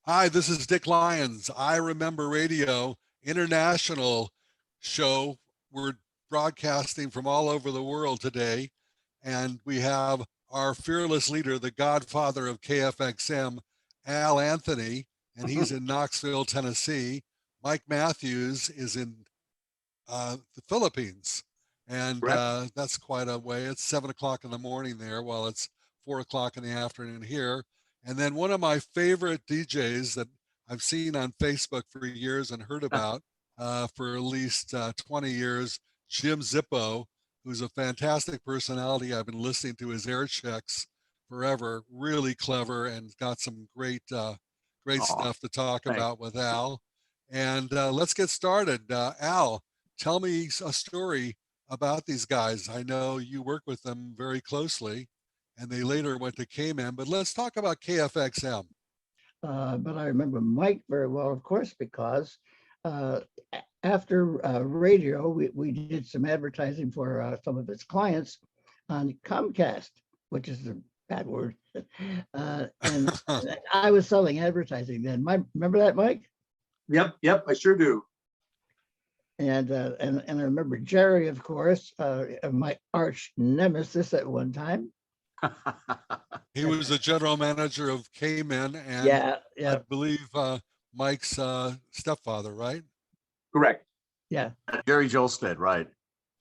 Hi, this is Dick Lyons. I Remember Radio International show. We're broadcasting from all over the world today, and we have our fearless leader, the godfather of KFXM, Al Anthony, and he's in Knoxville, Tennessee. Mike Matthews is in the Philippines, and Correct. that's quite a way. It's 7 o'clock in the morning there, while it's 4 o'clock in the afternoon here. And then one of my favorite DJs that I've seen on Facebook for years and heard about for at least 20 years, Jim Zippo, who's a fantastic personality. I've been listening to his air checks forever. Really clever and got some great Aw, stuff to talk thanks. about with Al. And let's get started. Al, tell me a story about these guys. I know you work with them very closely, and they later went to Cayman, but let's talk about KFXM. But I remember Mike very well, of course, because after radio, we did some advertising for some of his clients on Comcast, which is a bad word. And I was selling advertising then. Remember that, Mike? Yep, I sure do. And I remember Jerry, of course, my arch nemesis at one time. He was the general manager of Cayman, and Yeah. I believe Mike's stepfather, right? Correct. Yeah. Jerry Jolstead, right?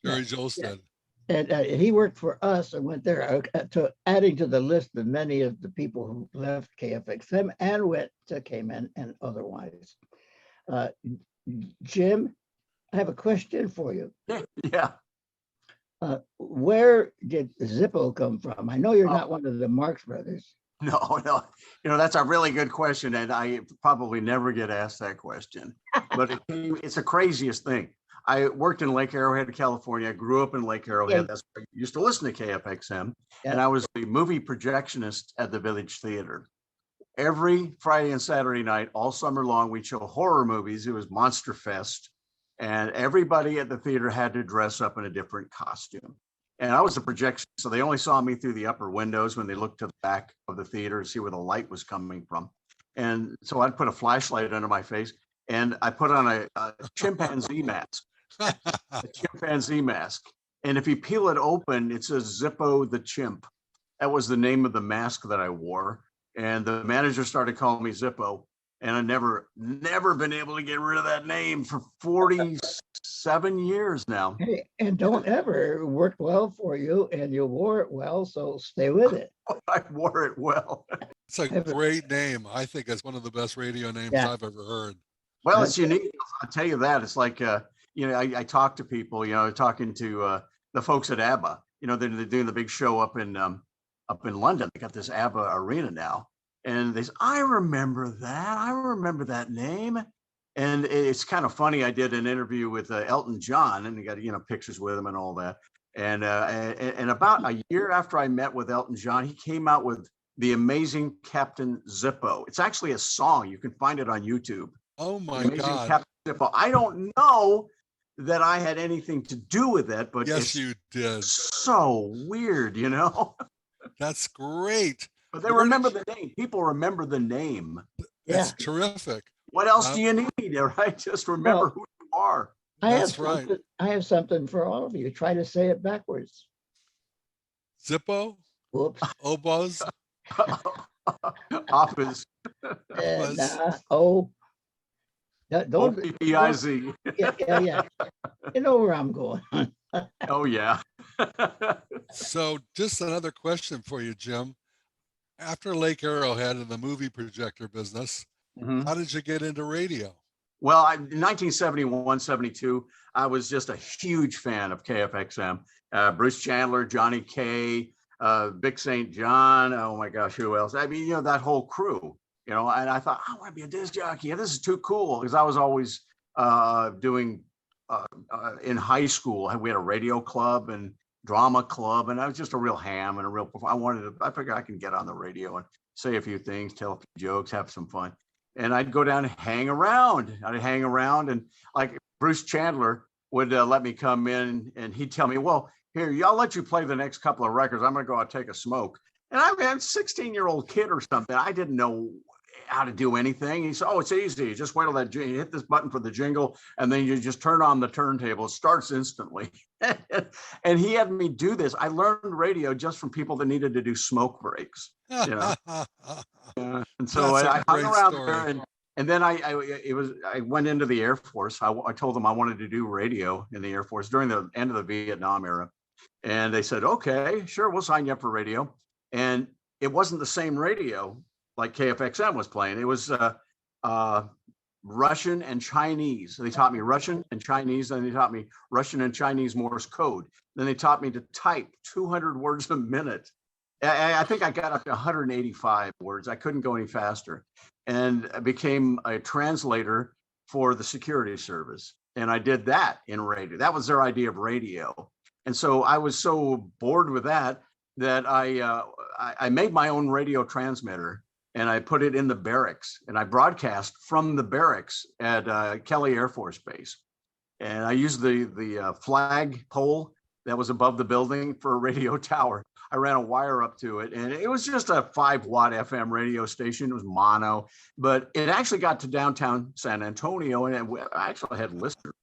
Jerry Jolstead. And he worked for us and went there, to adding to the list of many of the people who left KFXM and went to Cayman and otherwise. Jim, I have a question for you. Yeah. Where did Zippo come from? I know you're not one of the Marx brothers. No. That's a really good question, and I probably never get asked that question. But it's the craziest thing. I worked in Lake Arrowhead, California. I grew up in Lake Arrowhead. Yeah. That's where I used to listen to KFXM. Yeah. And I was the movie projectionist at the Village Theater. Every Friday and Saturday night, all summer long, we'd show horror movies. It was Monster Fest. And everybody at the theater had to dress up in a different costume. And I was a projection, so they only saw me through the upper windows when they looked to the back of the theater to see where the light was coming from. And so I'd put a flashlight under my face, and I put on a chimpanzee mask. A chimpanzee mask. And if you peel it open, it says Zippo the Chimp. That was the name of the mask that I wore. And the manager started calling me Zippo. And I never been able to get rid of that name for 47 years now. Hey, and don't ever work well for you, and you wore it well, so stay with it. I wore it well. It's a great name. I think it's one of the best radio names I've ever heard. Well, it's unique. I'll tell you that. It's like, I talk to people, talking to the folks at ABBA. They're doing the big show up in London. They got this ABBA arena now. And they said, I remember that name. And it's kind of funny. I did an interview with Elton John, and he got, pictures with him and all that. And about a year after I met with Elton John, he came out with The Amazing Captain Zippo. It's actually a song. You can find it on YouTube. Oh my Amazing God. Captain Zippo. I don't know that I had anything to do with it, but yes, you did. So weird, That's great. But they remember the name. People remember the name. That's terrific. What else do you need, right? Just remember who you are. I have something for all of you. Try to say it backwards. Zippo? Whoops. Obuz? Office. Don't. OPPIZ. Yeah. You know where I'm going. Oh, yeah. So just another question for you, Jim. After Lake Arrowhead and the movie projector business, how did you get into radio? Well, in 1971, 72, I was just a huge fan of KFXM. Bruce Chandler, Johnny Kay, Vic St. John. Oh my gosh, who else? I mean, that whole crew, and I thought, I want to be a disc jockey. This is too cool, because I was always doing in high school. We had a radio club and drama club, and I was just a real ham and I figured I can get on the radio and say a few things, tell a few jokes, have some fun. And I'd go down and hang around. And like Bruce Chandler would let me come in, and he'd tell me, well, here, I'll let you play the next couple of records. I'm going to go out and take a smoke. And I'm a 16-year-old kid or something. I didn't know how to do anything. He said, oh, it's easy. You just wait till that, you hit this button for the jingle, and then you just turn on the turntable. It starts instantly. And he had me do this. I learned radio just from people that needed to do smoke breaks, you know. And so That's a I hung great around story. there, and then I went into the Air Force. I told them I wanted to do radio in the Air Force during the end of the Vietnam era. And they said, okay, sure, we'll sign you up for radio. And it wasn't the same radio like KFXM was playing. It was Russian and Chinese. They taught me Russian and Chinese, and they taught me Russian and Chinese Morse code. Then they taught me to type 200 words a minute. I think I got up to 185 words. I couldn't go any faster, and I became a translator for the security service. And I did that in radio. That was their idea of radio. And so I was so bored with that I made my own radio transmitter, and I put it in the barracks, and I broadcast from the barracks at Kelly Air Force Base. And I used the flag pole that was above the building for a radio tower. I ran a wire up to it, and it was just a 5-watt FM radio station. It was mono, but it actually got to downtown San Antonio, and I actually had listeners.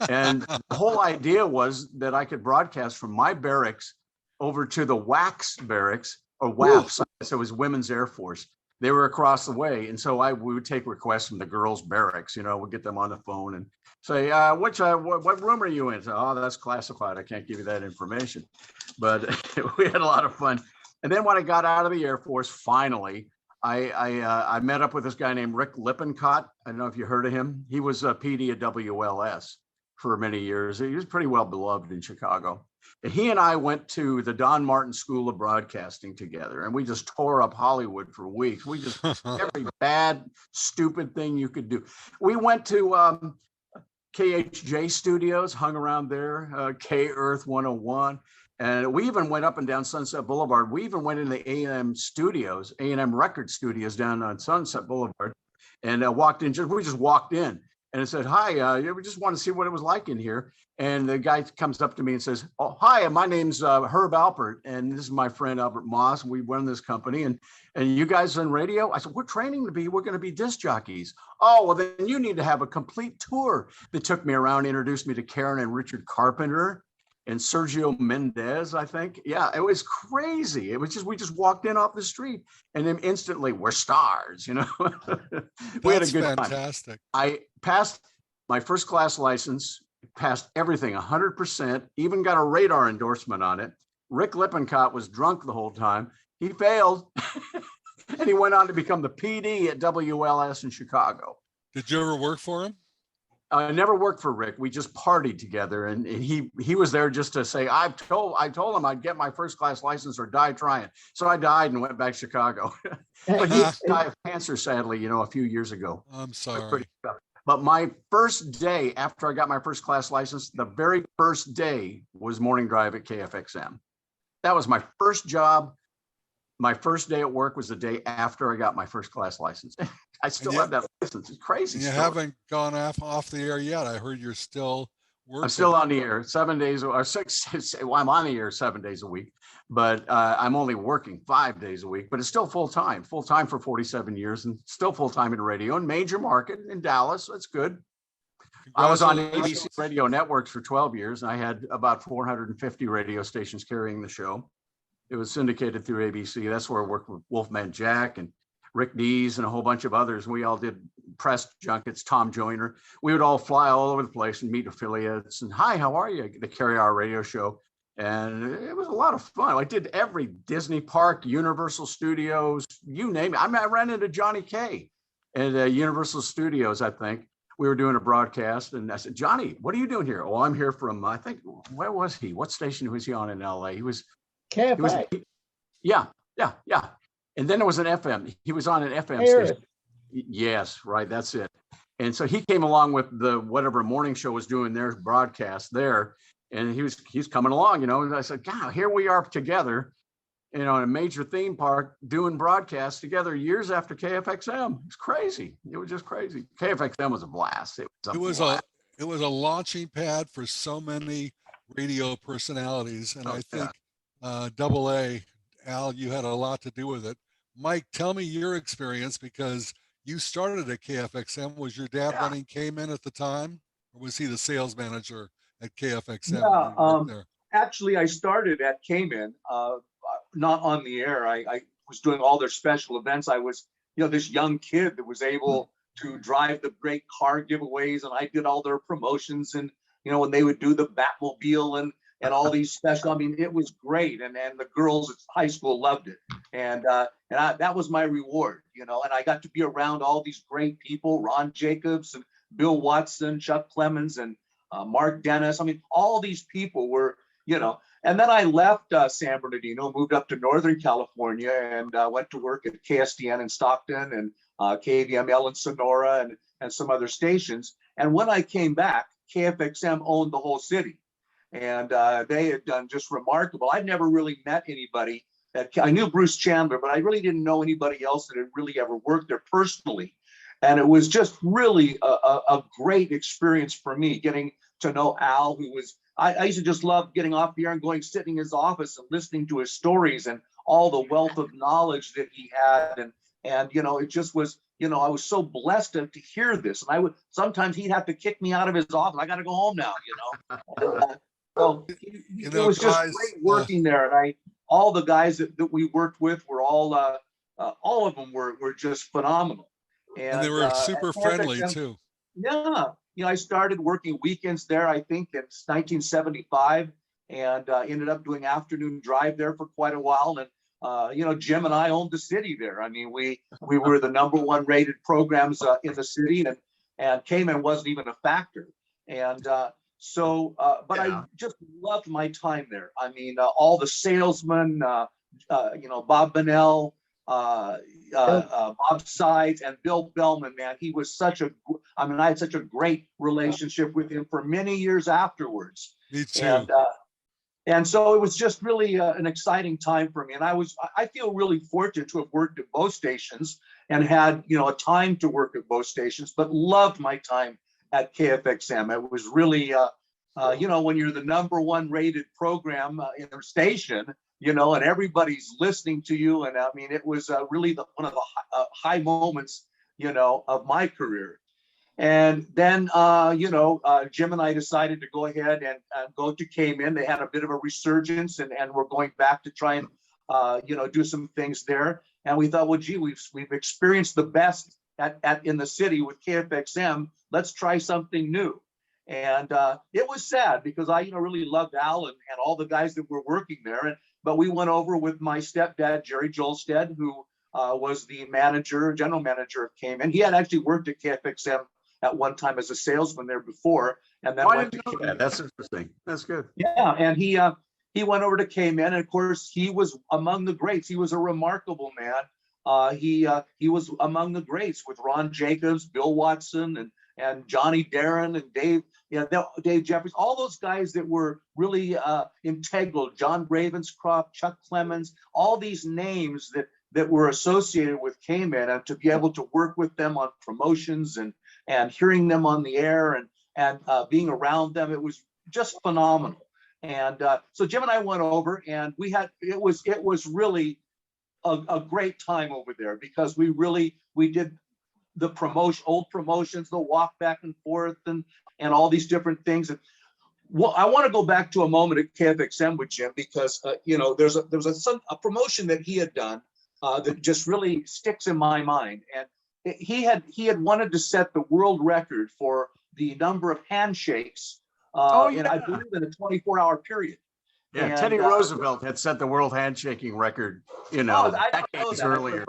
And the whole idea was that I could broadcast from my barracks over to the WACS barracks, or WAFs, so it was Women's Air Force. They were across the way. And so we would take requests from the girls' barracks, you know, we'd get them on the phone and say, what room are you in? So, oh, that's classified. I can't give you that information. But we had a lot of fun. And then when I got out of the Air Force, finally, I met up with this guy named Rick Lippincott. I don't know if you heard of him. He was a PD at WLS for many years. He was pretty well beloved in Chicago. And he and I went to the Don Martin School of Broadcasting together, and we just tore up Hollywood for weeks. We just every bad, stupid thing you could do. We went to KHJ Studios, hung around there, K Earth 101. And we even went up and down Sunset Boulevard. We even went into the A&M studios, A&M record studios down on Sunset Boulevard, and walked in. We just walked in and it said, hi, we just want to see what it was like in here. And the guy comes up to me and says, oh, hi, my name's Herb Alpert, and this is my friend Albert Moss. We run this company, and you guys on radio? I said, we're training to be, we're going to be disc jockeys. Oh, well, then you need to have a complete tour. They took me around, introduced me to Karen and Richard Carpenter and Sergio Mendez, I think. Yeah, it was crazy. It was just, we just walked in off the street, and then instantly we're stars, you know. We had a good fantastic. time. I passed my first class license, passed everything 100%, even got a radar endorsement on it. Rick Lippincott was drunk the whole time. He failed. And he went on to become the PD at WLS in Chicago. Did you ever work for him? I never worked for Rick. We just partied together, and he was there just to say, I told him I'd get my first class license or die trying. So I died and went back to Chicago. But he died of cancer, sadly, you know, a few years ago. I'm sorry. But my first day after I got my first class license, the very first day was morning drive at KFXM. That was my first job. My first day at work was the day after I got my first class license. I still have that license. It's crazy. You haven't gone off the air yet. I heard you're still working. I'm still on the air 7 days or 6. Well, I'm on the air 7 days a week, but I'm only working 5 days a week. But it's still full time for 47 years, and still full time in radio and major market in Dallas. That's good. I was on ABC radio networks for 12 years, and I had about 450 radio stations carrying the show. It was syndicated through ABC. That's where I worked with Wolfman Jack and Rick Dees and a whole bunch of others. We all did press junkets, Tom Joyner. We would all fly all over the place and meet affiliates. And hi, how are you? To carry our radio show. And it was a lot of fun. I did every Disney park, Universal Studios, you name it. I ran into Johnny Kay at Universal Studios, I think. We were doing a broadcast, and I said, Johnny, what are you doing here? Oh, I'm here from, I think, where was he? What station was he on in LA? He was yeah. And then there was an FM. He was on an FM station. Yes, right. That's it. And so he came along with the whatever morning show was doing their broadcast there, and he's coming along, you know. And I said, God, here we are together, you know, in a major theme park doing broadcasts together years after KFXM. It's crazy. It was just crazy. KFXM was a blast. It was a launching pad for so many radio personalities, and I think Double A, Al, you had a lot to do with it. Mike, tell me your experience, because you started at KFXM. Was your dad Yeah. running Cayman at the time? Or was he the sales manager at KFXM Yeah, when you worked there? Actually, I started at Cayman, not on the air. I was doing all their special events. I was, this young kid that was able to drive the great car giveaways, and I did all their promotions. And when they would do the Batmobile and all these special, I mean, it was great. And the girls at high school loved it. And that was my reward, and I got to be around all these great people, Ron Jacobs and Bill Watson, Chuck Clemens, and Mark Dennis. I mean, all these people were, and then I left San Bernardino, moved up to Northern California, and went to work at KSDN in Stockton and KVML in Sonora and some other stations. And when I came back, KFXM owned the whole city. And they had done just remarkable. I'd never really met anybody I knew Bruce Chandler, but I really didn't know anybody else that had really ever worked there personally. And it was just really a great experience for me, getting to know Al, who was, I used to just love getting off the air and going, sitting in his office and listening to his stories and all the wealth of knowledge that he had. And it just was, I was so blessed to hear this. And sometimes he'd have to kick me out of his office. I got to go home now, So it was just great working there. And all the guys that we worked with were all of them were just phenomenal. And they were super friendly too. Yeah. I started working weekends there, I think in 1975, and ended up doing afternoon drive there for quite a while. And, Jim and I owned the city there. I mean, we were the #1 rated programs in the city, and Cayman wasn't even a factor. And but I just loved my time there. I mean, all the salesmen, Bob Bonnell, Bob Sides, and Bill Bellman, man, he was I had such a great relationship with him for many years afterwards. Me too. And so it was just really an exciting time for me. And I feel really fortunate to have worked at both stations and had, a time to work at both stations, but loved my time at KFXM. It was really, when you're the #1 rated program in the station, and everybody's listening to you. And I mean, it was really one of the high moments, of my career. And then, Jim and I decided to go ahead and go to Cayman. They had a bit of a resurgence, and we're going back to try and, do some things there. And we thought, well, gee, we've experienced the best in the city with KFXM. Let's try something new. And it was sad because I, really loved Al and all the guys that were working there. But we went over with my stepdad, Jerry Jolstead, who was the general manager of Cayman. He had actually worked at KFXM at one time as a salesman there before, and then went to Cayman. That's interesting. That's good. Yeah, and he went over to Cayman, and of course he was among the greats. He was a remarkable man. He was among the greats with Ron Jacobs, Bill Watson, and Johnny Darren and Dave Jeffries, all those guys that were really integral. John Ravenscroft, Chuck Clemens, all these names that were associated with Cayman, and to be able to work with them on promotions and hearing them on the air and being around them, it was just phenomenal. And so Jim and I went over, and it was really a great time over there, because we did the old promotions, the walk back and forth and all these different things. And I want to go back to a moment at KFXM with Jim, because there was a promotion that he had done that just really sticks in my mind. And he had wanted to set the world record for the number of handshakes I believe in a 24-hour period. Yeah, and, Teddy Roosevelt had set the world handshaking record, decades earlier.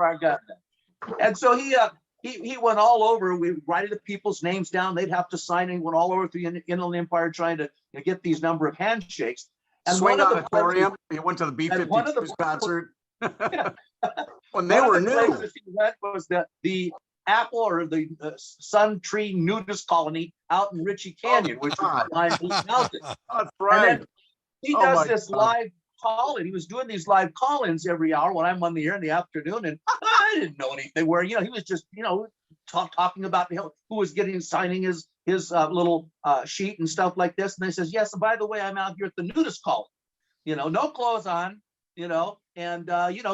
And so he went all over. We write the people's names down. They'd have to sign it. He went all over the Inland Empire trying to get these number of handshakes. And Swing Auditorium. He went to the B-52 concert. When they were new. He went was the Apple or the Sun Tree Nudist Colony out in Ritchie Canyon, which is behind Blue Mountain. That's right. And then he does this live call-in. He was doing these live call-ins every hour when I'm on the air in the afternoon, and I didn't know anything. Where he was just talking about who was signing his little sheet and stuff like this. And he says, yes, and by the way, I'm out here at the Nudist Colony. No clothes on, and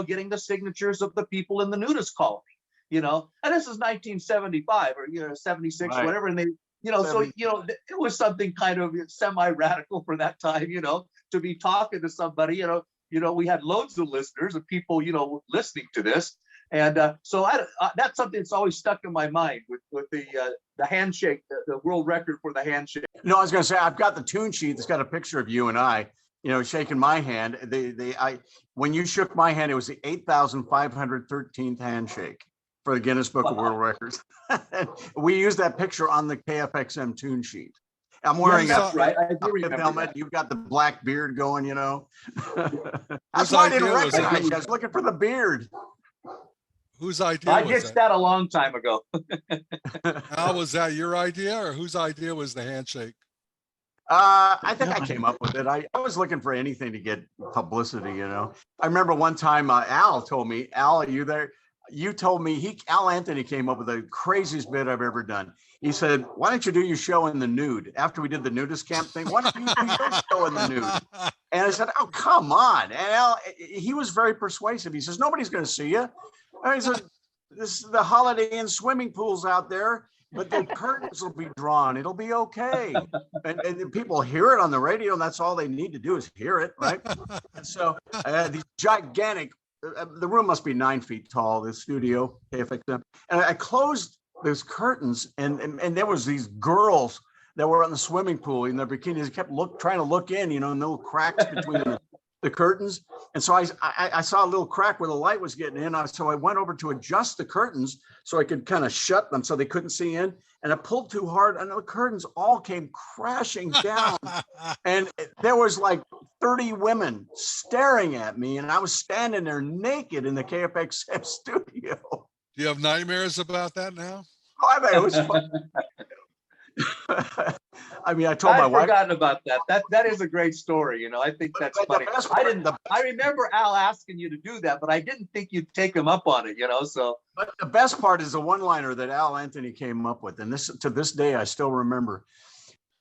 getting the signatures of the people in the Nudist Colony. and this is 1975 or 76, Right. whatever. And they, so, it was something kind of semi-radical for that time, to be talking to somebody, we had loads of listeners and people, listening to this. And so that's something that's always stuck in my mind with the handshake, the world record for the handshake. No, I was going to say, I've got the tune sheet that's got a picture of you and I, shaking my hand. When you shook my hand, it was the 8,513th handshake for the Guinness Book of World Records. We used that picture on the KFXM tune sheet. I'm wearing Yes, that's right. I do a remember helmet. that. You've got the black beard going, That's Whose why I didn't idea was that? recognize you. I was looking for the beard. Whose idea I was ditched that a long time ago. Al, was that your idea, or whose idea was the handshake? I think I came up with it. I was looking for anything to get publicity, I remember one time Al told me, Al, are you there? You told me Al Anthony came up with the craziest bit I've ever done. He said, why don't you do your show in the nude? After we did the nudist camp thing, why don't you do your show in the nude? And I said, oh, come on. And Al, he was very persuasive. He says, nobody's going to see you. And he said, this is the Holiday Inn swimming pools out there, but the curtains will be drawn. It'll be okay. And people hear it on the radio, and that's all they need to do is hear it, right? And so these gigantic, the room must be 9 feet tall, the studio, KFXM. And I closed those curtains, and there was these girls that were on the swimming pool in their bikinis. They kept trying to look in, in little cracks between the curtains. And so I saw a little crack where the light was getting in. So I went over to adjust the curtains so I could kind of shut them so they couldn't see in. And I pulled too hard, and the curtains all came crashing down. And there was like 30 women staring at me, and I was standing there naked in the KFXM studio. Do you have nightmares about that now? Oh, I mean, it was fun. I mean, I told my I've wife. forgotten about that. That is a great story. I think that's But the funny. best part- I remember Al asking you to do that, but I didn't think you'd take him up on it. So. But the best part is the one-liner that Al Anthony came up with, and to this day I still remember.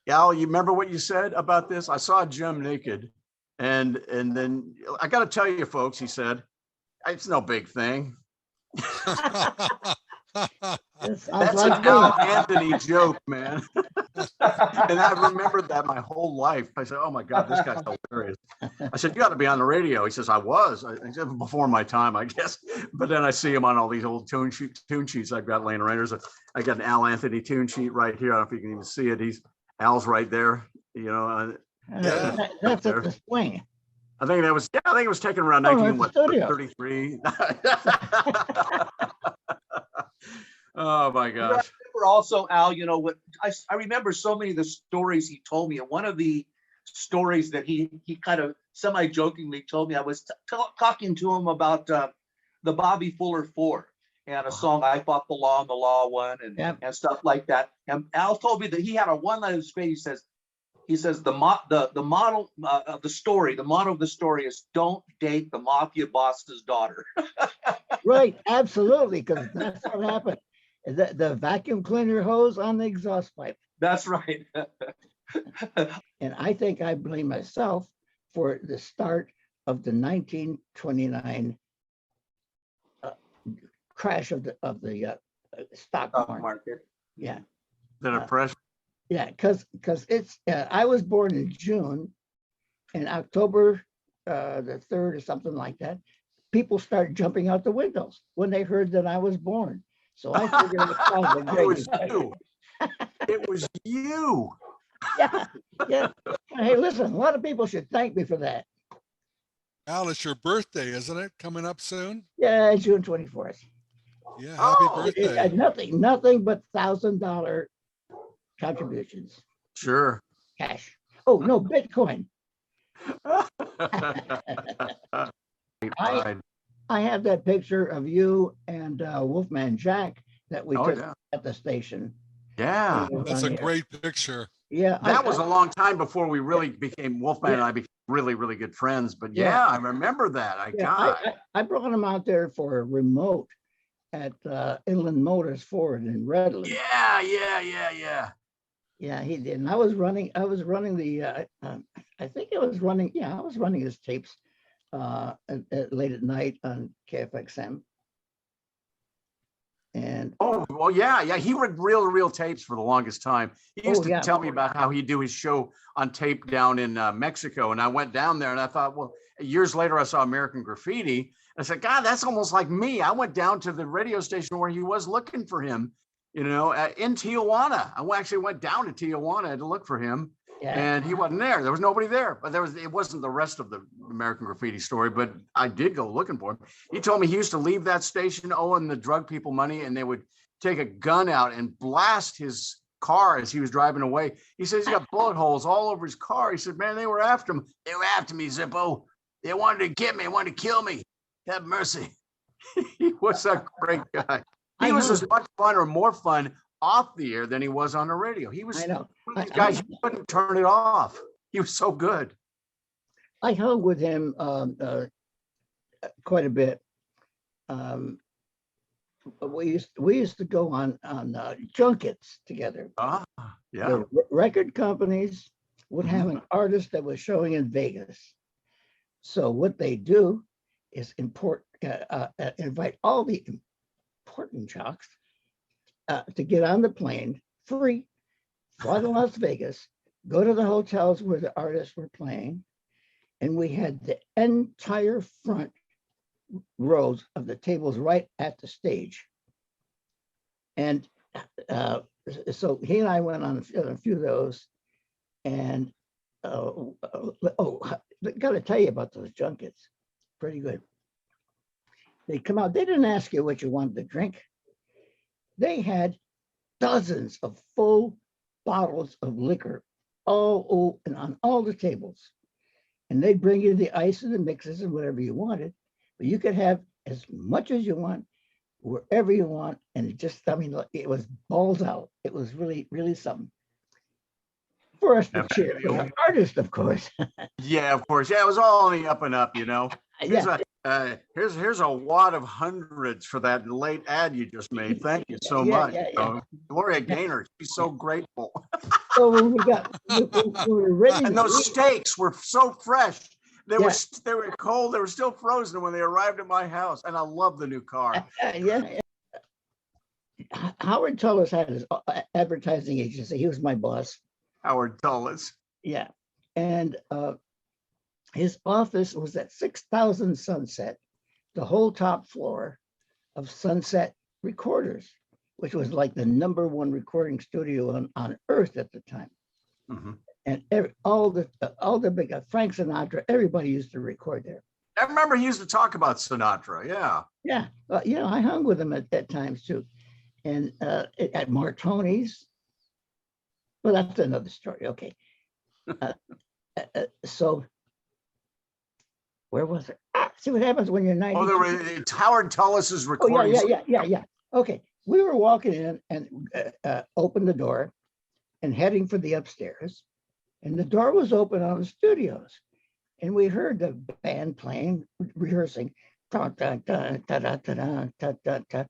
Al, you remember what you said about this? I saw Jim naked, and then I got to tell you, folks, he said, "It's no big thing." That's an Al Anthony joke, man. And I remembered that my whole life. I said, oh my God, this guy's hilarious. I said, you got to be on the radio. He says, I was. I said, before my time, I guess. But then I see him on all these old tune sheets I've got laying around. I got an Al Anthony tune sheet right here. I don't know if you can even see it. Al's right there. That's at the swing. I think it was taken around 1933. Oh my gosh. I remember also, Al, what I remember so many of the stories he told me. And one of the stories that he kind of semi-jokingly told me, I was talking to him about the Bobby Fuller 4 and a song, I Fought the Law and the Law Won, and stuff like that. And Al told me that he had a one-line of his face. He says the model of the story, the motto of the story is don't date the mafia boss's daughter. Right, absolutely, because that's what happened. The vacuum cleaner hose on the exhaust pipe. That's right. And I think I blame myself for the start of the 1929 crash of the stock market. Yeah. The depression. Yeah, because it's I was born in June, and October the 3rd or something like that, people started jumping out the windows when they heard that I was born. So I figured it was a great you. It was you. Yeah. Hey, listen, a lot of people should thank me for that. Al, it's your birthday, isn't it? Coming up soon? Yeah, June 24th. Yeah, happy birthday. Nothing but $1,000 contributions. Sure. Cash. Oh, no, Bitcoin. I have that picture of you and Wolfman Jack that we took at the station. Yeah. That's a great picture. Yeah. That was a long time before we really became, Wolfman and I became really, really good friends. But yeah, I remember that. I brought him out there for a remote at Inland Motors Ford in Redland. Yeah, he did. And I was running the, I was running his tapes late at night on KFXM. And Oh, well, yeah. He read reel tapes for the longest time. He used to tell me about how he'd do his show on tape down in Mexico. And I went down there and I thought, well, years later, I saw American Graffiti. I said, God, that's almost like me. I went down to the radio station where he was looking for him, in Tijuana. I actually went down to Tijuana to look for him. yeah, And he wasn't there. There was nobody there, but it wasn't the rest of the American Graffiti story, but I did go looking for him. He told me he used to leave that station owing the drug people money, and they would take a gun out and blast his car as he was driving away. He says he's got bullet holes all over his car. He said, man, they were after him. They were after me, Zippo. They wanted to get me, wanted to kill me. Have mercy. He was a great guy. He was as much fun or more fun off the air than he was on the radio. He was I know. one of these guys, you couldn't turn it off. He was so good. I hung with him quite a bit. We used to go on junkets together. Yeah. The record companies would have an artist that was showing in Vegas. So what they do is invite all the important jocks to get on the plane free, fly to Las Vegas, go to the hotels where the artists were playing, and we had the entire front rows of the tables right at the stage. And so he and I went on a few of those, and got to tell you about those junkets. Pretty good. They come out, they didn't ask you what you wanted to drink. They had dozens of full bottles of liquor and on all the tables. And they'd bring you the ice and the mixes and whatever you wanted, but you could have as much as you want, wherever you want. And it was balls out. It was really, really something. For us to cheer for the artist, of course. Yeah, of course. Yeah, it was all on the up and up, Yeah. Here's a wad of hundreds for that late ad you just made. Thank you so much. Gloria Gaynor, she's so grateful. So we were ready. And those steaks were so fresh. They were cold. They were still frozen when they arrived at my house. And I love the new car. Howard Tullis had his advertising agency. He was my boss. Howard Tullis. Yeah. And his office was at 6000 Sunset, the whole top floor of Sunset Recorders, which was like the #1 recording studio on earth at the time. Mm-hmm. And all the big Frank Sinatra, everybody used to record there. I remember he used to talk about Sinatra. Yeah. Yeah. I hung with him at times too. And at Martoni's. Well, that's another story. Okay. So where was it? See what happens when you're 90. It's Howard Tullis's recording. Yeah. Okay. We were walking in and opened the door and heading for the upstairs. And the door was open on the studios. And we heard the band playing, rehearsing. Da, da, da, da, da, da, da, da, da.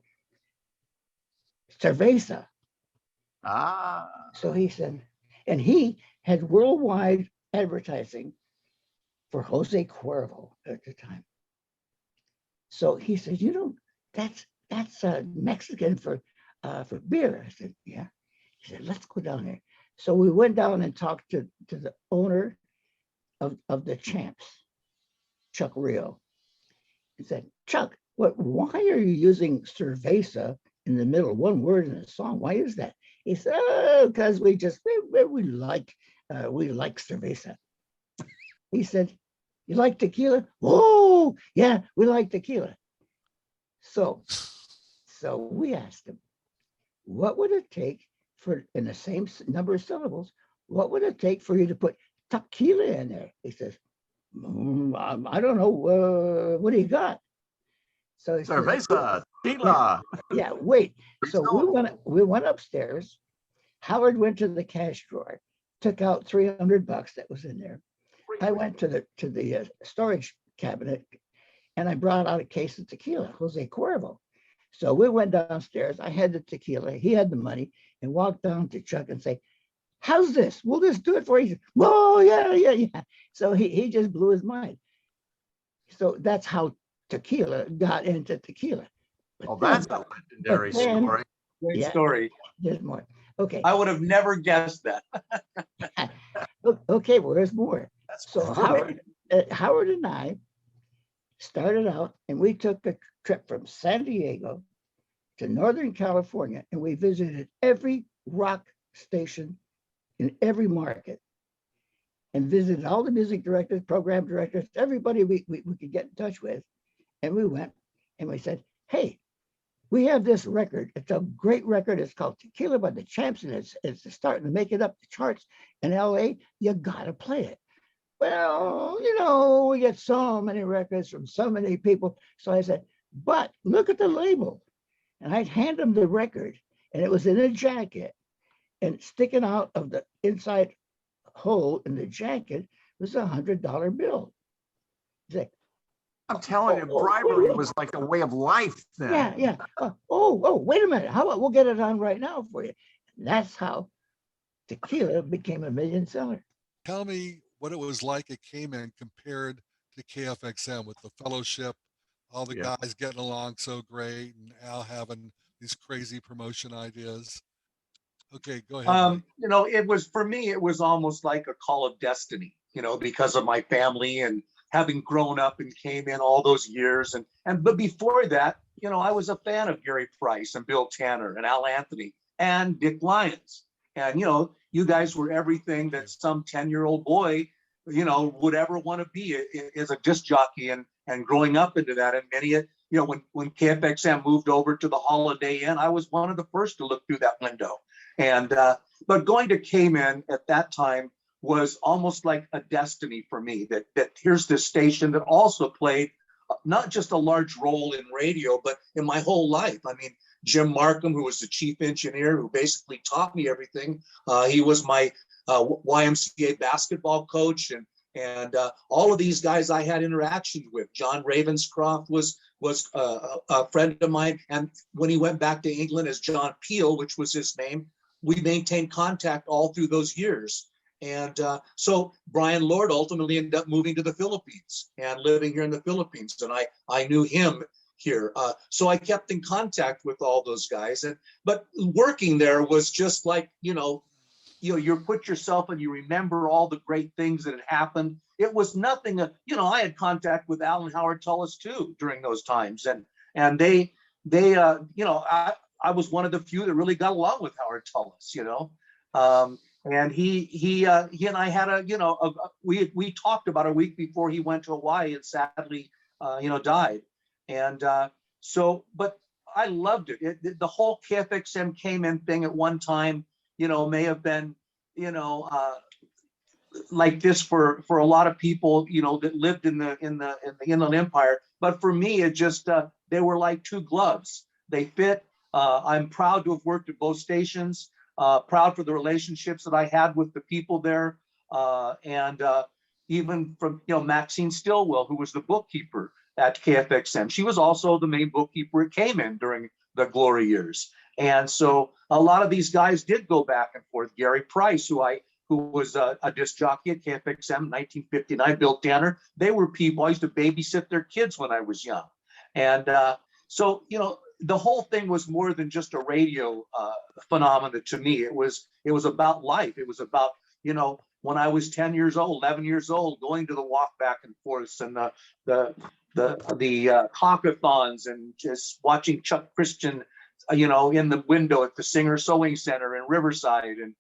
Cerveza. So he said, and he had worldwide advertising for Jose Cuervo at the time. So he said, that's Mexican for beer. I said, yeah. He said, let's go down there. So we went down and talked to the owner of the Champs, Chuck Rio. He said, Chuck, why are you using cerveza in the middle, one word in a song? Why is that? He said, because we like cerveza. He said, you like tequila? Oh, yeah, we like tequila. So we asked him, what would it take for, in the same number of syllables, what would it take for you to put tequila in there? He says, I don't know. What do you got? So he cerveza, tequila. Yeah, wait. So we went upstairs. Howard went to the cash drawer, took out $300 that was in there. I went to the storage cabinet and I brought out a case of tequila, Jose Cuervo. So we went downstairs. I had the tequila, he had the money, and walked down to Chuck and say, how's this? We'll just do it for you. He said, oh, yeah. So he just blew his mind. So that's how tequila got into tequila. But Oh, then- that's a legendary but then- story. Great Yeah. story. There's more. Okay. I would have never guessed that. Okay, well, there's more. That's So great. Howard and I started out and we took a trip from San Diego to Northern California and we visited every rock station in every market and visited all the music directors, program directors, everybody we could get in touch with. And we went and we said, hey, we have this record. It's a great record. It's called Tequila by the Champs, and it's starting to make it up the charts in LA. You gotta play it. Well, we get so many records from so many people. So I said, but look at the label. And I'd hand them the record, and it was in a jacket, and sticking out of the inside hole in the jacket was $100 bill. He's like, I'm telling you, Oh, bribery oh, was like a way of life then. yeah. Wait a minute. How about we'll get it on right now for you? And that's how Tequila became a million seller. Tell me what it was like at Cayman compared to KFXM with the fellowship, all the Yeah. guys getting along so great, and Al having these crazy promotion ideas. Okay, go ahead. Mike. It was, for me, it was almost like a call of destiny, because of my family and having grown up and came in all those years. But before that, I was a fan of Gary Price and Bill Tanner and Al Anthony and Dick Lyons. And, you guys were everything that some 10-year-old boy, would ever want to be as a disc jockey and growing up into that. And many, when KFXM moved over to the Holiday Inn, I was one of the first to look through that window. And, but going to Cayman at that time was almost like a destiny for me, that here's this station that also played not just a large role in radio, but in my whole life. I mean, Jim Markham, who was the chief engineer, who basically taught me everything. He was my YMCA basketball coach, and all of these guys I had interactions with. John Ravenscroft was a friend of mine, and when he went back to England as John Peel, which was his name, we maintained contact all through those years. And so Brian Lord ultimately ended up moving to the Philippines and living here in the Philippines. And I knew him here. So I kept in contact with all those guys. But working there was just like, you put yourself and you remember all the great things that had happened. It was nothing, I had contact with Al and Howard Tullis too during those times. And they I was one of the few that really got along with Howard Tullis, and he and I had we talked about a week before he went to Hawaii and sadly, died. And but I loved it. The whole KFXM came in thing at one time, may have been, like this for a lot of people, that lived in the Inland Empire. But for me, it just, they were like two gloves. They fit. I'm proud to have worked at both stations. Proud for the relationships that I had with the people there. And even from, Maxine Stillwell, who was the bookkeeper at KFXM. She was also the main bookkeeper at Cayman during the glory years. And so a lot of these guys did go back and forth. Gary Price, who was a disc jockey at KFXM in 1959, Bill Tanner, they were people, I used to babysit their kids when I was young. And so, the whole thing was more than just a radio phenomenon to me. It was about life. It was about, when I was 10 years old, 11 years old, going to the walk back and forths and the hawkathons and just watching Chuck Christian, in the window at the Singer Sewing Center in Riverside and,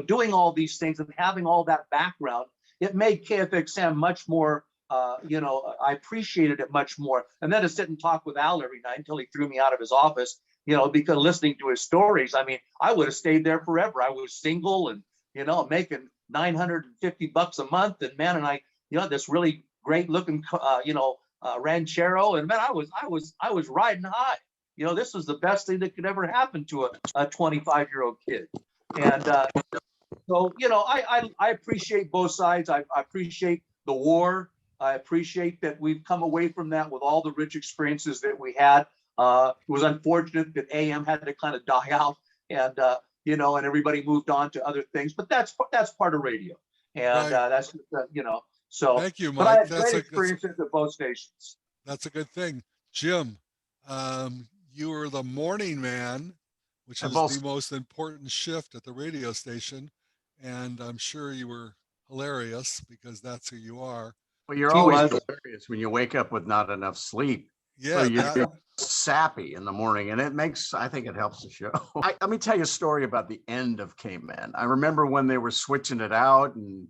doing all these things and having all that background. It made KFXM much more, I appreciated it much more. And then to sit and talk with Al every night until he threw me out of his office, because listening to his stories, I mean, I would have stayed there forever. I was single and, making $950 a month. And man, and I, this really great looking, ranchero. And man, I was riding high. This was the best thing that could ever happen to a 25-year-old kid. And so, I appreciate both sides. I appreciate the war. I appreciate that we've come away from that with all the rich experiences that we had. It was unfortunate that AM had to kind of die out and, and everybody moved on to other things, but that's part of radio. And Right. that's, so. Thank you, But I Mike. had great experiences at both stations. That's a good thing. Jim, you were the morning man, which And is both the most important shift at the radio station. And I'm sure you were hilarious because that's who you are. Well, you're He always was. hilarious when you wake up with not enough sleep. So Yeah, you're sappy in the morning, and I think it helps the show. Let me tell you a story about the end of K-Man. I remember when they were switching it out, and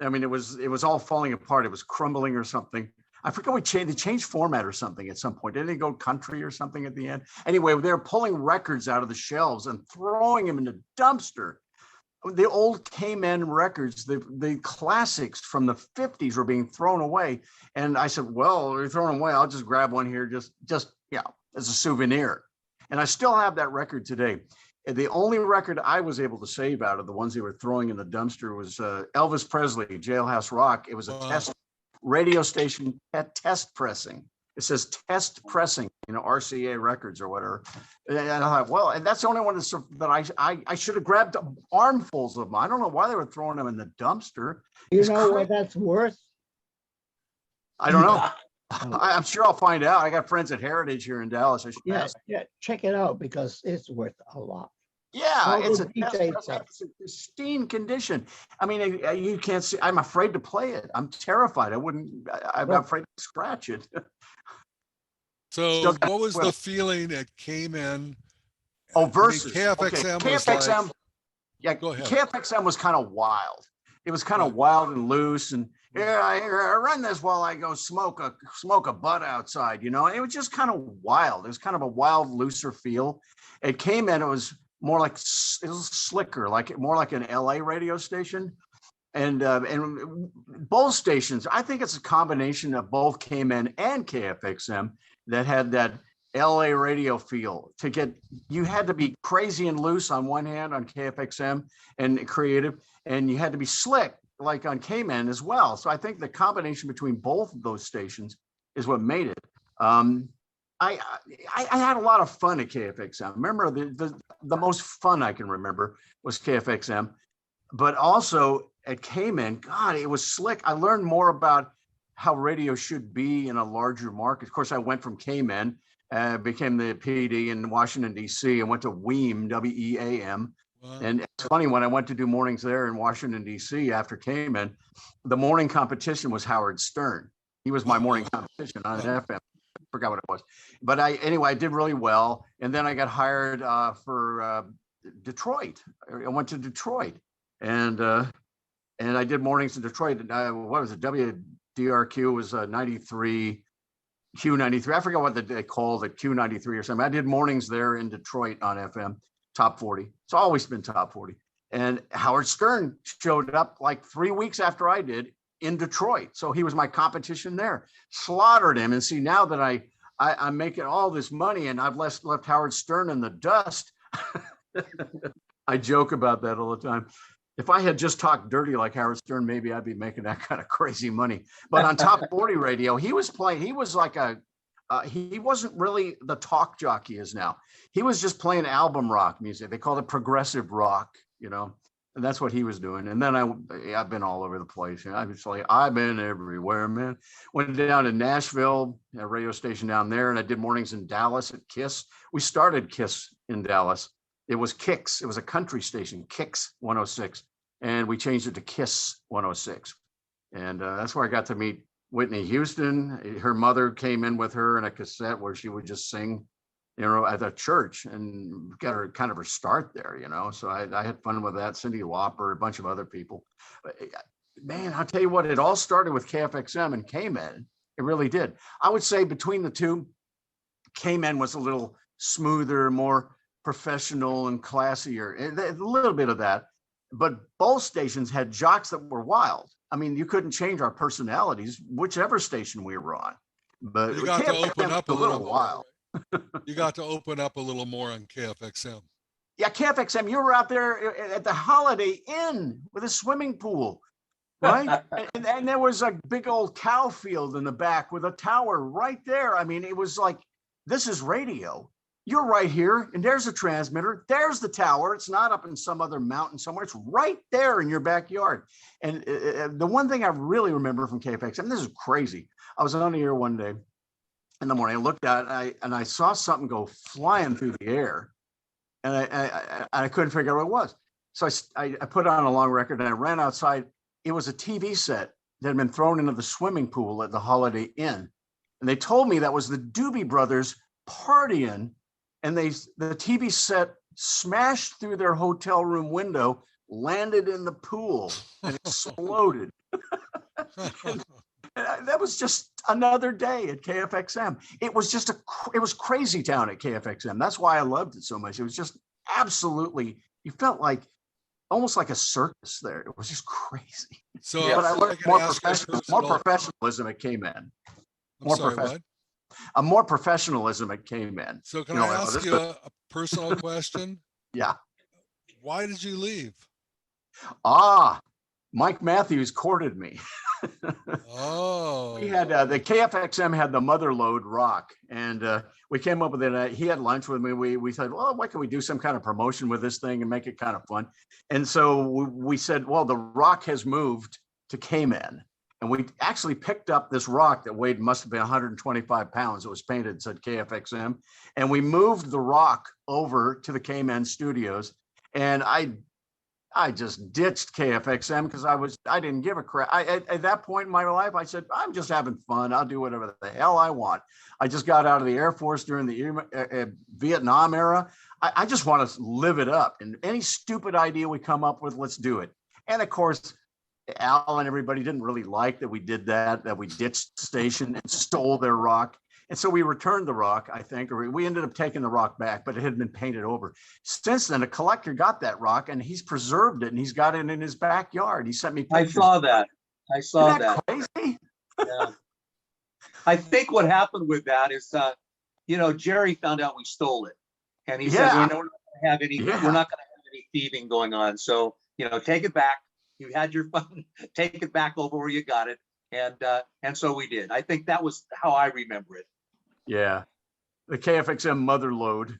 I mean, it was all falling apart. It was crumbling or something. I forget they changed format or something at some point. Didn't they go country or something at the end? Anyway, they were pulling records out of the shelves and throwing them in the dumpster. The old K-Man records, the classics from the 50s were being thrown away. And I said, well, they're throwing away. I'll just grab one here, just as a souvenir. And I still have that record today. And the only record I was able to save out of the ones they were throwing in the dumpster was Elvis Presley, Jailhouse Rock. It was a test radio station at test pressing. It says test pressing, RCA records or whatever. And I thought, well, and that's the only one that I should have grabbed armfuls of them. I don't know why they were throwing them in the dumpster. You know what that's worth? I don't know. I'm sure I'll find out. I got friends at Heritage here in Dallas. I should ask. Yeah, check it out because it's worth a lot. Yeah, it's a it's pristine condition. I mean, you can't see. I'm afraid to play it. I'm terrified. I'm afraid to scratch it. So what was the feeling at Cayman? Oh, versus KFXM okay. was KFXM, like, yeah, go ahead. KFXM was kind of wild. It was kind of wild and loose, and I run this while I go smoke a butt outside. It was just kind of wild. It was kind of a wild, looser feel. It came in. It was more like it was slicker, more like an LA radio station, and both stations. I think it's a combination of both K-Man and KFXM that had that LA radio feel. You had to be crazy and loose on one hand on KFXM and creative, and you had to be slick like on K-Man as well. So I think the combination between both of those stations is what made it. I had a lot of fun at KFXM. Remember, the most fun I can remember was KFXM, but also at K-Man, God, it was slick. I learned more about how radio should be in a larger market. Of course, I went from K-Man, became the PD in Washington, D.C., and went to WEAM, W-E-A-M. Wow. And it's funny, when I went to do mornings there in Washington, D.C. after K-Man, the morning competition was Howard Stern. He was my morning competition on FM. I forgot what it was. But I did really well. And then I got hired for Detroit. I went to Detroit. And I did mornings in Detroit. What was it? WDRQ was 93, Q93. I forgot what they called it, Q93 or something. I did mornings there in Detroit on FM, top 40. It's always been top 40. And Howard Stern showed up like 3 weeks after I did in Detroit. So he was my competition there. Slaughtered him. And see, now that I'm making all this money and I've left Howard Stern in the dust, I joke about that all the time. If I had just talked dirty like Howard Stern, maybe I'd be making that kind of crazy money. But on Top 40 radio, he was like he wasn't really the talk jockey is now. He was just playing album rock music. They called it progressive rock, and that's what he was doing. And then I've been all over the place. I've been everywhere, man. Went down to Nashville, a radio station down there, and I did mornings in Dallas at KISS. We started KISS in Dallas. It was Kicks. It was a country station, Kicks 106. And we changed it to KISS 106. And that's where I got to meet Whitney Houston. Her mother came in with her in a cassette where she would just sing, at the church, and got her kind of her start there, So I had fun with that. Cyndi Lauper, a bunch of other people. But, man, I'll tell you what, it all started with KFXM and K-Man. It really did. I would say between the two, K-Man was a little smoother, more professional and classier, a little bit of that, but both stations had jocks that were wild. I mean, you couldn't change our personalities, whichever station we were on. But you got to open up a little wild. You got to open up a little more on KFXM. Yeah, KFXM, you were out there at the Holiday Inn with a swimming pool, right? and there was a big old cow field in the back with a tower right there. I mean, it was like, this is radio. You're right here, and there's a transmitter. There's the tower. It's not up in some other mountain somewhere. It's right there in your backyard. And the one thing I really remember from KFXM, this is crazy. I was on the air one day, in the morning. I looked out and I saw something go flying through the air, and I couldn't figure out what it was. So I put on a long record and I ran outside. It was a TV set that had been thrown into the swimming pool at the Holiday Inn, and they told me that was the Doobie Brothers partying, and the TV set smashed through their hotel room window, landed in the pool, and exploded. And that was just another day at KFXM. It was just it was crazy town at KFXM. That's why I loved it so much. It was just absolutely, you felt like almost like a circus there. It was just crazy. So, But I if learned could more, ask a more personal- professionalism at K-Man. I'm More sorry, professional. what? More professionalism at K-Man. So can You know, I this ask is you a personal question? Yeah. Why did you leave? Mike Matthews courted me. Oh, We had the KFXM had the Motherlode Rock, and we came up with it. He had lunch with me. We said, well, why can we do some kind of promotion with this thing and make it kind of fun? And so we said, well, the Rock has moved to K-Man, and we actually picked up this rock that must have been 125 pounds. It was painted, said KFXM, and we moved the Rock over to the K-Man studios, and I just ditched KFXM because I didn't give a crap. At that point in my life, I said, I'm just having fun. I'll do whatever the hell I want. I just got out of the Air Force during the Vietnam era. I just want to live it up. And any stupid idea we come up with, let's do it. And of course, Al and everybody didn't really like that we did that we ditched the station and stole their rock. And so we returned the rock, I think, or we ended up taking the rock back, but it had been painted over. Since then, a collector got that rock and he's preserved it and he's got it in his backyard. He sent me pictures. I saw that. Isn't that crazy? Yeah. I think what happened with that is, Jerry found out we stole it, and he said, Yeah. we're not going to have any. Yeah. We're not going to have any thieving going on. So, take it back. You had your fun. Take it back over where you got it, and so we did. I think that was how I remember it. Yeah. The KFXM Motherlode.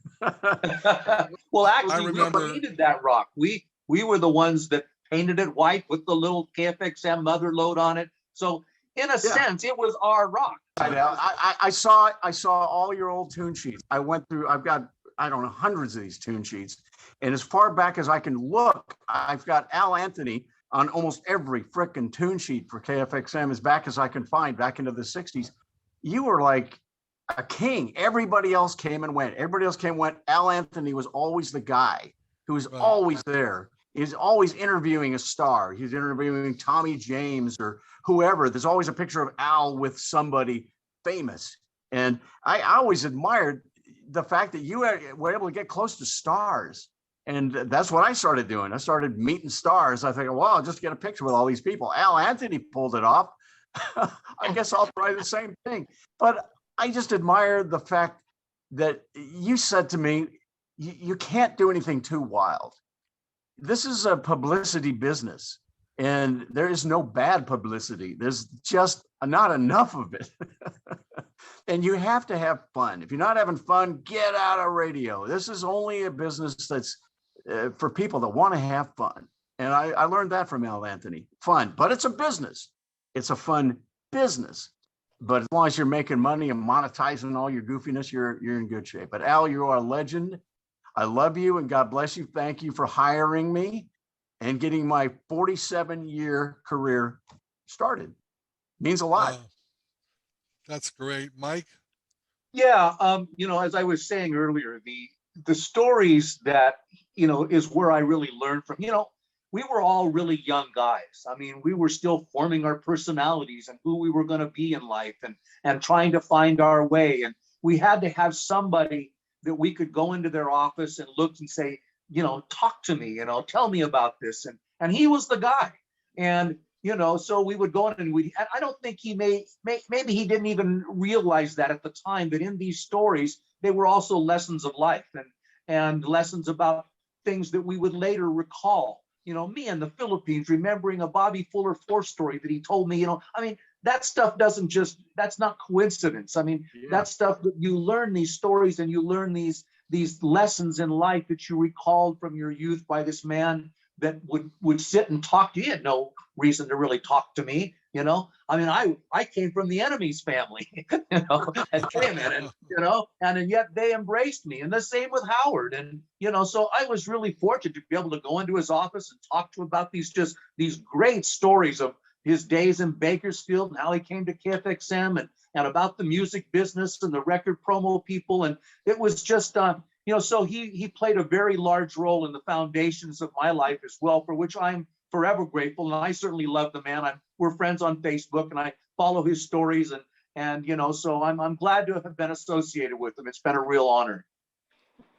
Well, actually, remember- we painted that rock. We were the ones that painted it white with the little KFXM Motherlode on it. So in a sense, it was our rock. I saw all your old tune sheets. I went through, I've got, I don't know, hundreds of these tune sheets. And as far back as I can look, I've got Al Anthony on almost every frickin' tune sheet for KFXM, as back as I can find, back into the 60s. You were like a king. Everybody else came and went. Al Anthony was always the guy who was Right. always there. He's always interviewing a star. He's interviewing Tommy James or whoever. There's always a picture of Al with somebody famous. And I always admired the fact that you were able to get close to stars. And that's what I started doing. I started meeting stars. I think, well, I'll just get a picture with all these people. Al Anthony pulled it off. I guess I'll try the same thing. But I just admire the fact that you said to me, you can't do anything too wild. This is a publicity business, and there is no bad publicity. There's just not enough of it. And you have to have fun. If you're not having fun, get out of radio. This is only a business that's for people that want to have fun. And I learned that from Al Anthony. Fun, but it's a business. It's a fun business. But as long as you're making money and monetizing all your goofiness, you're in good shape. But Al, you are a legend. I love you and God bless you. Thank you for hiring me and getting my 47-year career started. Means a lot. Wow. That's great. Mike? Yeah, as I was saying earlier, the stories that, is where I really learned from, we were all really young guys. I mean, we were still forming our personalities and who we were going to be in life and trying to find our way. And we had to have somebody that we could go into their office and look and say, talk to me, tell me about this. And he was the guy. And, so we would go in and I don't think maybe he didn't even realize that at the time, that in these stories, they were also lessons of life and lessons about things that we would later recall. Me in the Philippines, remembering a Bobby Fuller Force story that he told me, that stuff that's not coincidence. That stuff that you learn these stories and you learn these lessons in life that you recalled from your youth by this man that would sit and talk to you. He had no reason to really talk to me, You know, I mean, I came from the enemy's family, and came in, and and yet they embraced me, and the same with Howard, and so I was really fortunate to be able to go into his office and talk to him about these great stories of his days in Bakersfield and how he came to KFXM, and about the music business and the record promo people, and it was just so he played a very large role in the foundations of my life as well, for which I'm forever grateful. And I certainly love the man. We're friends on Facebook, and I follow his stories, and so I'm glad to have been associated with him. It's been a real honor.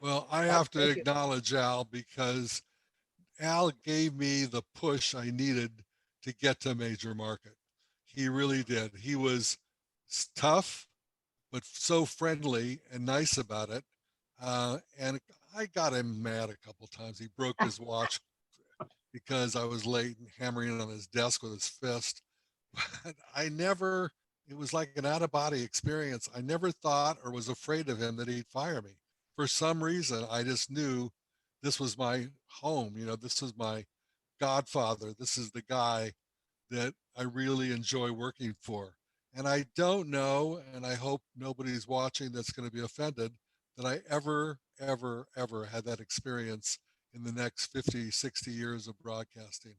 Well, I have to Thank you. acknowledge Al, because Al gave me the push I needed to get to major market. He really did. He was tough, but so friendly and nice about it. And I got him mad a couple times. He broke his watch because I was late and hammering on his desk with his fist. But it was like an out of body experience. I never thought or was afraid of him that he'd fire me. For some reason, I just knew this was my home. This was my godfather. This is the guy that I really enjoy working for. And I don't know, and I hope nobody's watching that's going to be offended, that I ever, ever, ever had that experience in the next 50, 60 years of broadcasting,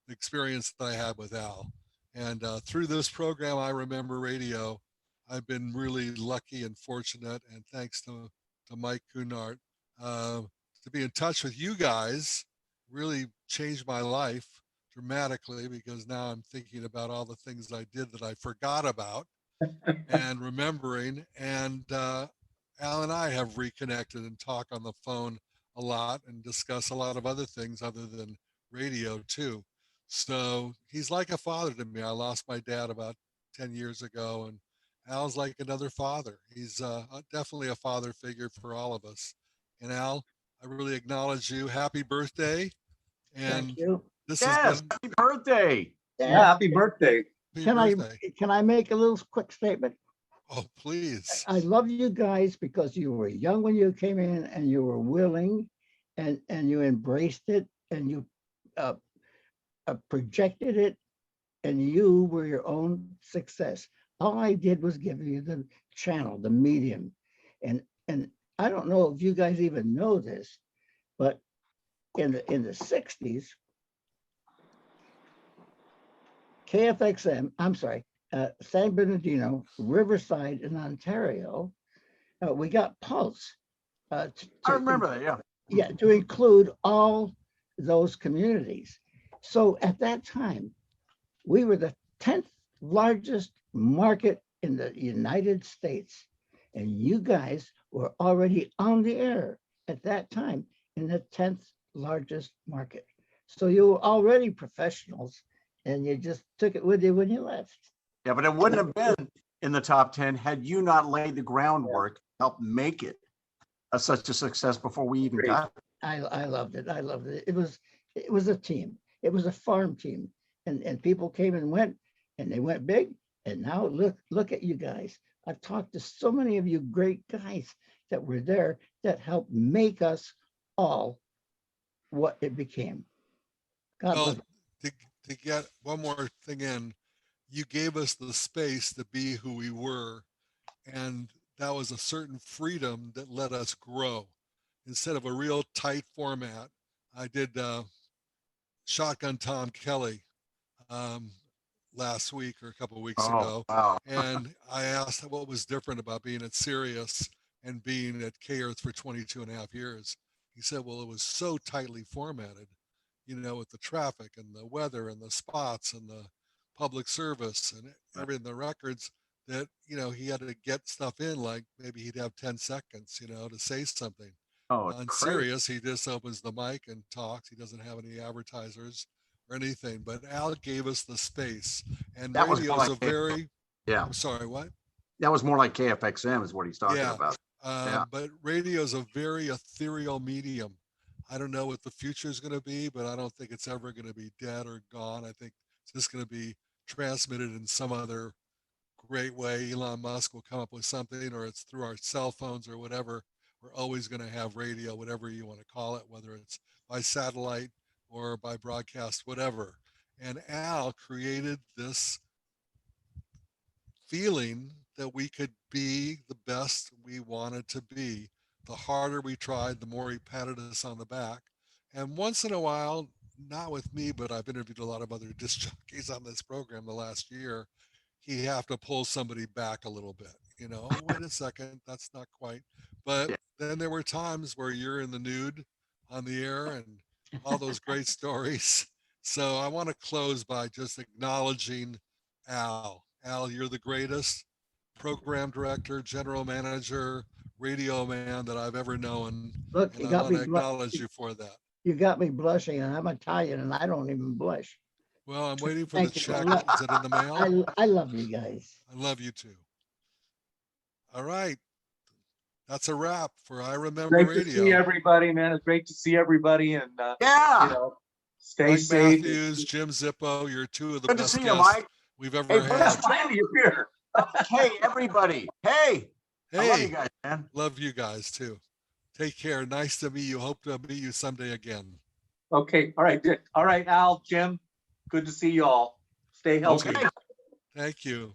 the experience that I had with Al. And through this program, I Remember Radio, I've been really lucky and fortunate, and thanks to Mike Cunard, to be in touch with you guys really changed my life dramatically, because now I'm thinking about all the things I did that I forgot about and remembering. And Al and I have reconnected and talk on the phone a lot and discuss a lot of other things other than radio too. So he's like a father to me. I lost my dad about 10 years ago, and Al's like another father. He's definitely a father figure for all of us. And Al, I really acknowledge you. Happy birthday. And Thank you. this has Yes, been happy birthday. Yeah, happy birthday. happy Can I birthday. can I make a little quick statement? Oh, please. I love you guys because you were young when you came in, and you were willing, and you embraced it, and you uh, projected it, and you were your own success. All I did was give you the channel, the medium, and I don't know if you guys even know this, but in the 60s, KFXM, I'm sorry, San Bernardino, Riverside in Ontario, we got Pulse. I remember that, yeah. Yeah, to include all those communities. So at that time, we were the 10th largest market in the United States. And you guys were already on the air at that time in the 10th largest market. So you were already professionals, and you just took it with you when you left. Yeah, but it wouldn't have been in the top 10 had you not laid the groundwork, helped make it such a success before we even got it. I loved it. I loved it. It was a team. It was a farm team, and people came and went, and they went big. And now look at you guys. I've talked to so many of you great guys that were there that helped make us all what it became. God Well, bless. to get one more thing in, you gave us the space to be who we were. And that was a certain freedom that let us grow. Instead of a real tight format, I did Shotgun Tom Kelly last week or a couple of weeks Oh, ago. wow. And I asked what was different about being at Sirius and being at K Earth for 22 and a half years. He said, well, it was so tightly formatted, with the traffic and the weather and the spots and the public service and everything, the records, that, he had to get stuff in, like maybe he'd have 10 seconds, to say something. Oh, On crazy. Sirius, he just opens the mic and talks. He doesn't have any advertisers or anything, but Al gave us the space. And That was radio more is a like very, Yeah, I'm sorry, what? that was more like KFXM is what he's talking Yeah. about. Yeah. But radio is a very ethereal medium. I don't know what the future is going to be, but I don't think it's ever going to be dead or gone. I think it's just going to be transmitted in some other great way. Elon Musk will come up with something, or it's through our cell phones or whatever. We're always going to have radio, whatever you want to call it, whether it's by satellite or by broadcast, whatever. And Al created this feeling that we could be the best we wanted to be. The harder we tried, the more he patted us on the back. And once in a while, not with me, but I've interviewed a lot of other disc jockeys on this program the last year, he have to pull somebody back a little bit. You know, wait a second, that's not quite. But Yeah. then there were times where you're in the nude on the air and all those great stories. So I want to close by just acknowledging Al. Al, you're the greatest program director, general manager, radio man that I've ever known. Look, And I want to acknowledge you for that. you got me blushing, and I'm Italian, and I don't even blush. Well, I'm waiting for the Thank you. check. Is it in the mail? I love you guys. I love you too. All right. That's a wrap for I Remember Great to see Radio. everybody, man. It's great to see everybody, and you Yeah, know, stay Mike safe. Matthews, Jim Zippo, you're two of the good to best see you, guests Mike. we've Hey, ever That's had. finally you're here. Hey, everybody. Hey, I love you Hey, guys, man. love you guys too. Take care. Nice to meet you. Hope to meet you someday again. Okay, all right, Dick. All right, Al, Jim. Good to see you all. Stay healthy. Okay. Thank you.